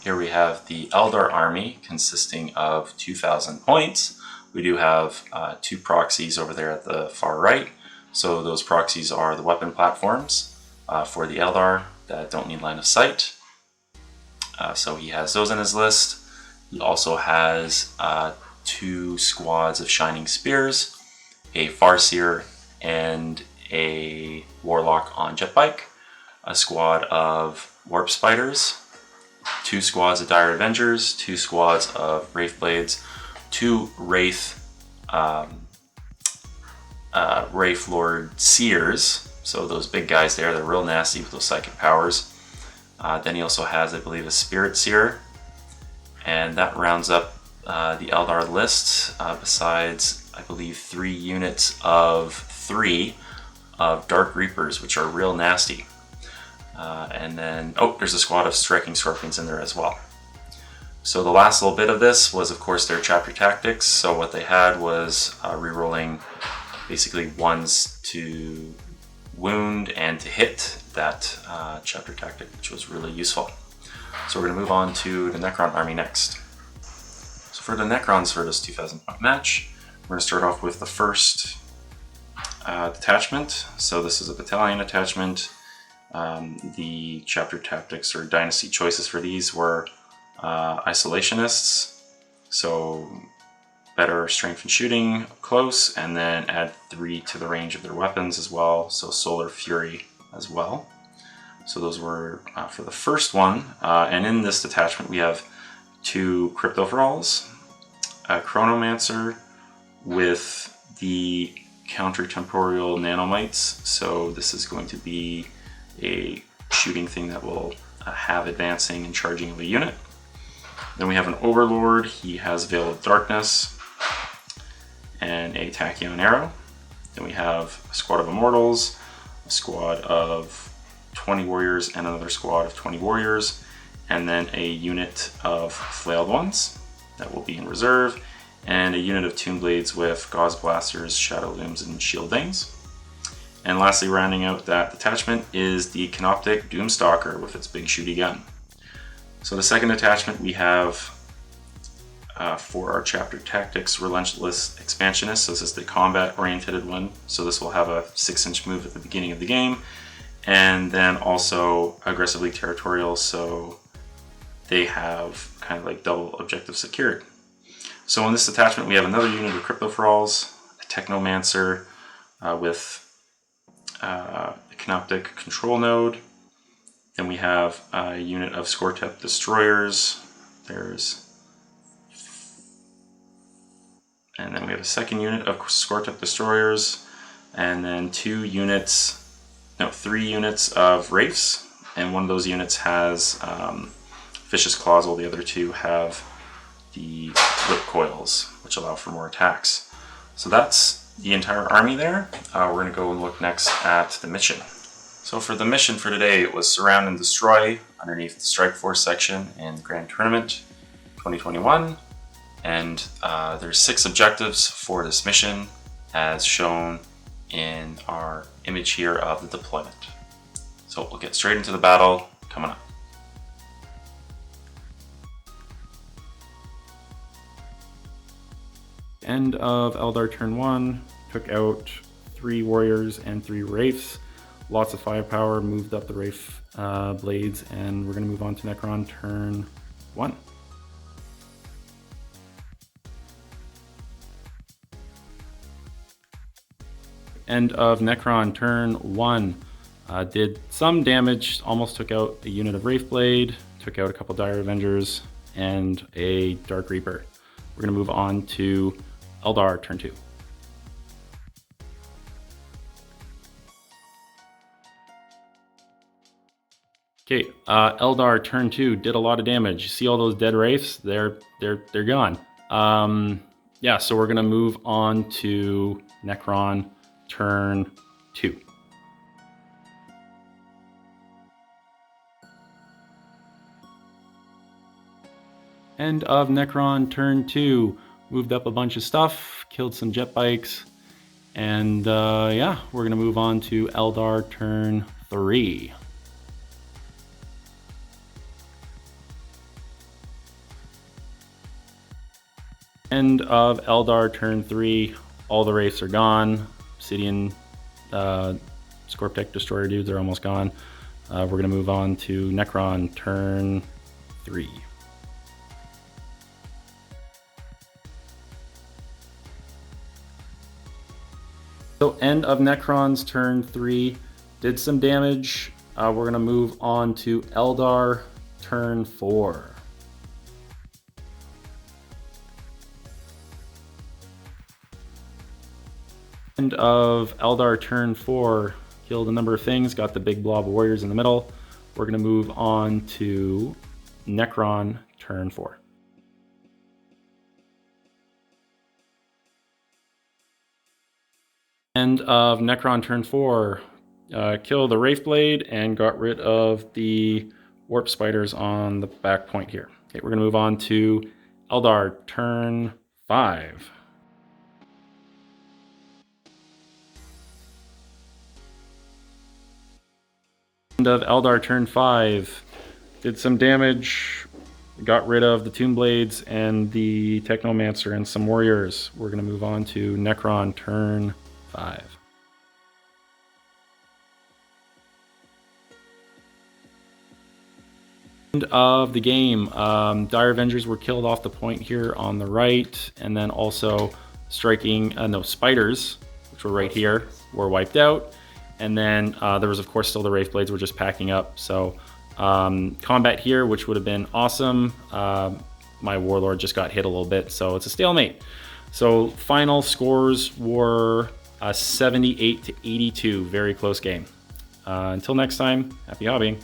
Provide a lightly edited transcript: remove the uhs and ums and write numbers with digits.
Here we have the Eldar army consisting of 2,000 points. We do have 2 proxies over there at the far right. So those proxies are the weapon platforms for the Eldar that don't need line of sight. So he has those in his list. He also has 2 squads of Shining Spears, a Farseer, and a Warlock on Jetbike, a squad of Warp Spiders, 2 squads of Dire Avengers, 2 squads of Wraith Blades, 2 Wraith Lord Seers, so those big guys there, they're real nasty with those psychic powers. Then he also has, I believe, a Spirit Seer, and that rounds up the Eldar list, besides, I believe, 3 units of 3 of Dark Reapers, which are real nasty. And then, there's a squad of Striking Scorpions in there as well. So the last little bit of this was, of course, their chapter tactics. So what they had was rerolling basically 1s to wound and to hit that chapter tactic, which was really useful. So we're going to move on to the Necron army next. So for the Necrons for this 2,000 point match, we're going to start off with the first detachment. So this is a battalion attachment. The chapter tactics or dynasty choices for these were isolationists, so better strength and shooting up close, and then add 3 to the range of their weapons as well, so Solar Fury as well. So those were for the first one, and in this detachment we have 2 Crypto Thralls, a Chronomancer with the counter-temporal nanomites, so this is going to be a shooting thing that will have advancing and charging of a unit. Then we have an Overlord. He has Veil of Darkness and a Tachyon Arrow. Then we have a squad of Immortals, a squad of 20 Warriors, and another squad of 20 Warriors, and then a unit of Flailed Ones that will be in reserve, and a unit of Tomb Blades with Gauze Blasters, Shadow Looms, and Shield Veins. And lastly, rounding out that detachment is the Canoptic Doomstalker with its big shooty gun. So the second attachment we have for our chapter tactics, Relentless Expansionist. So this is the combat-oriented one. So this will have a 6-inch move at the beginning of the game, and then also aggressively territorial. So they have kind of like double objective secured. So in this attachment, we have another unit of Crypto Thralls, a Technomancer with a Canoptic Control Node. Then we have a unit of Scortep Destroyers. And then we have a second unit of Scortep Destroyers, and then 3 units of Wraiths, and one of those units has Vicious Claws, while the other 2 have the Whip Coils, which allow for more attacks. So that's the entire army there. We're going to go and look next at the mission. So for the mission for today, it was Surround and Destroy underneath the Strike Force section in the Grand Tournament 2021. And there's 6 objectives for this mission as shown in our image here of the deployment. So we'll get straight into the battle coming up. End of Eldar turn 1, took out 3 warriors and 3 wraiths. Lots of firepower, moved up the wraith blades, and we're going to move on to Necron turn 1. End of Necron turn 1. Did some damage, almost took out a unit of Wraith Blade, took out a couple Dire Avengers, and a Dark Reaper. We're going to move on to Eldar turn 2. Okay, Eldar turn 2 did a lot of damage. You see all those dead wraiths? They're gone. Yeah, so we're gonna move on to Necron turn 2. End of Necron turn 2. Moved up a bunch of stuff, killed some jet bikes, and yeah, we're gonna move on to Eldar turn 3. End of Eldar turn 3. All the wraiths are gone. Obsidian Scorptech Destroyer dudes are almost gone. We're going to move on to Necron turn 3. So end of Necron's turn 3. Did some damage. We're going to move on to Eldar turn 4. End of Eldar turn 4. Killed a number of things, got the big blob of warriors in the middle. We're going to move on to Necron turn 4. End of Necron turn 4. Killed the Wraithblade and got rid of the warp spiders on the back point here. Okay, we're going to move on to Eldar turn 5. End of Eldar turn 5. Did some damage, got rid of the Tomb Blades and the Technomancer and some warriors. We're going to move on to Necron turn 5. End of the game. Dire Avengers were killed off the point here on the right, and then also striking, spiders, which were right here, were wiped out. And then there was, of course, still the Wraithblades were just packing up. So combat here, which would have been awesome. My Warlord just got hit a little bit, so it's a stalemate. So final scores were 78 to 82. Very close game. Until next time, happy hobbying.